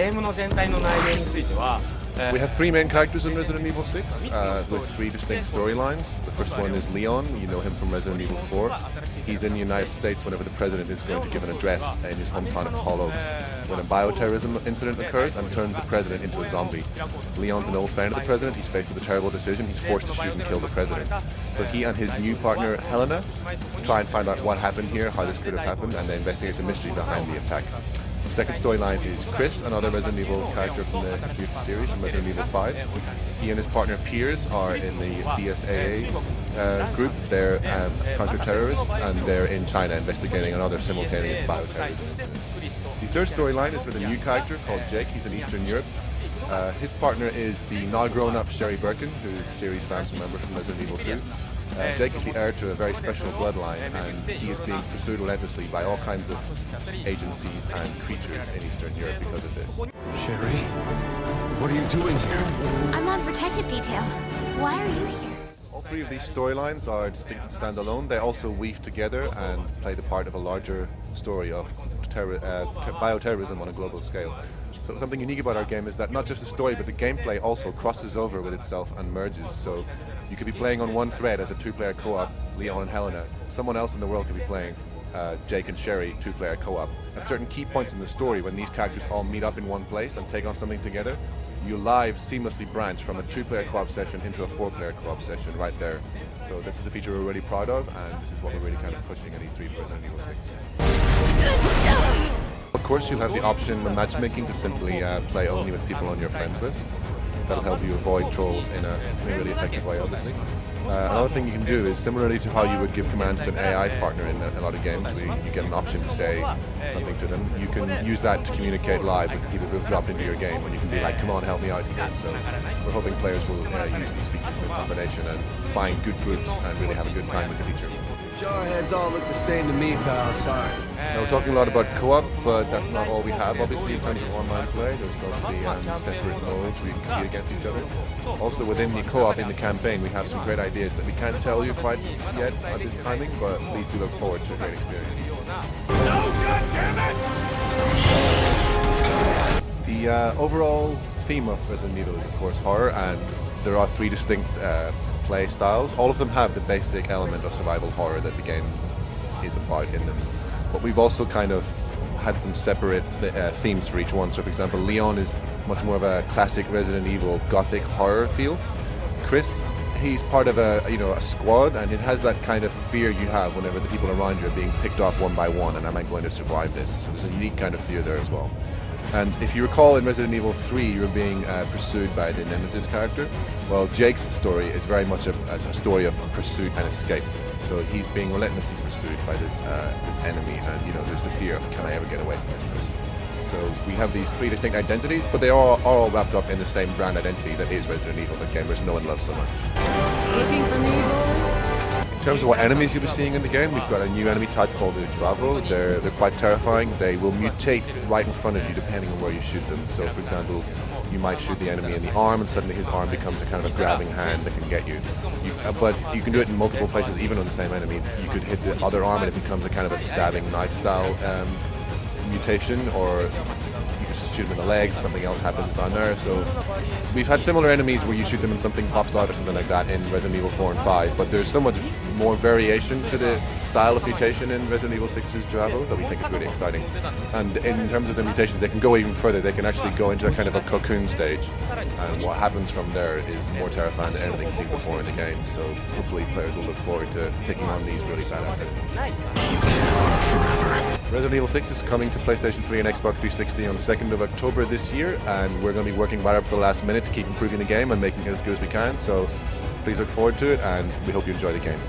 ームの全体の内容については We have three main characters in Resident Evil 6 with three distinct storylines. The first one is Leon. You know him from Resident Evil 4. He's in the United States whenever the president is going to give an address in his hometown of Tall Oaks, when a bioterrorism incident occurs and turns the president into a zombie. Leon's an old friend of the president. He's faced with a terrible decision. He's forced to shoot and kill the president. So he and his new partner Helena try and find out what happened here, how this could have happened, and they investigate the mystery behind the attack. The second storyline is Chris, another Resident Evil character from the series, from Resident Evil 5. He and his partner Piers are in the BSAA group. They're counter-terrorists, and they're in China investigating another simultaneous bioterrorism. The third storyline is with a new character called Jake. He's in Eastern Europe. His partner is the now grown-up Sherry Birkin, who series fans remember from Resident Evil 2. Jake is the heir to a very special bloodline, and he is being pursued relentlessly by all kinds of agencies and creatures in Eastern Europe because of this. Sherry, what are you doing here? I'm on protective detail. Why are you here? All three of these storylines are distinct and standalone. They also weave together and play the part of a larger story of bioterrorism on a global scale. So something unique about our game is that not just the story, but the gameplay also crosses over with itself and merges. So you could be playing on one thread as a two-player co-op, Leon and Helena. Someone else in the world could be playing Jake and Sherry, two-player co-op. At certain key points in the story, when these characters all meet up in one place and take on something together, you live seamlessly branch from a two-player co-op session into a four-player co-op session right there. So this is a feature we're really proud of, and this is what we're really kind of pushing at E3 for Resident Evil 6. Of course, you have the option when matchmaking to simply play only with people on your friends list. That'll help you avoid trolls in a really effective way, obviously. Another thing you can do is, similarly to how you would give commands to an AI partner in a lot of games, where you get an option to say something to them, you can use that to communicate live with the people who have dropped into your game, and you can be like, come on, help me out here. So we're hoping players will use these features in combination and find good groups and really have a good time with the feature. Jarheads all look the same to me, pal. Sorry. Now, we're talking a lot about co-op, but that's not all we have. Obviously, in terms of online play, there's going to be separate modes where you can compete against each other. Also, within the co-op in the campaign, we have some great ideas that we can't tell you quite yet at this timing, but please do look forward to a great experience. The overall theme of Resident Evil is, of course, horror, and there are three distinct play styles. All of them have the basic element of survival horror that the game is about in them. But we've also kind of had some separate themes for each one. So, for example, Leon is much more of a classic Resident Evil gothic horror feel. Chris, he's part of a squad, and it has that kind of fear you have whenever the people around you are being picked off one by one, and am I going to survive this? So there's a unique kind of fear there as well. And if you recall, in Resident Evil 3, you were being pursued by the Nemesis character. Well, Jake's story is very much a story of pursuit and escape. So he's being relentlessly pursued by this enemy, and there's the fear of, can I ever get away from this person? So we have these three distinct identities, but they are all wrapped up in the same brand identity that is Resident Evil, the gamers know and love so much. Looking for me, boys? In terms of what enemies you'll be seeing in the game, we've got a new enemy type called the Dravo. They're quite terrifying. They will mutate right in front of you depending on where you shoot them. So, for example, you might shoot the enemy in the arm, and suddenly his arm becomes a kind of a grabbing hand that can get you. But you can do it in multiple places, even on the same enemy. You could hit the other arm and it becomes a kind of a stabbing knife style mutation, or you can shoot them in the legs, something else happens down there. So we've had similar enemies where you shoot them and something pops out or something like that in Resident Evil 4 and 5, but there's so much more variation to the style of mutation in Resident Evil 6's Dravo that we think is really exciting. And in terms of the mutations, they can go even further. They can actually go into a kind of a cocoon stage, and what happens from there is more terrifying than anything seen before in the game. So hopefully players will look forward to taking on these really badass enemies. Resident Evil 6 is coming to PlayStation 3 and Xbox 360 on the 2nd of October this year, and we're going to be working right up to the last minute to keep improving the game and making it as good as we can. So please look forward to it, and we hope you enjoy the game.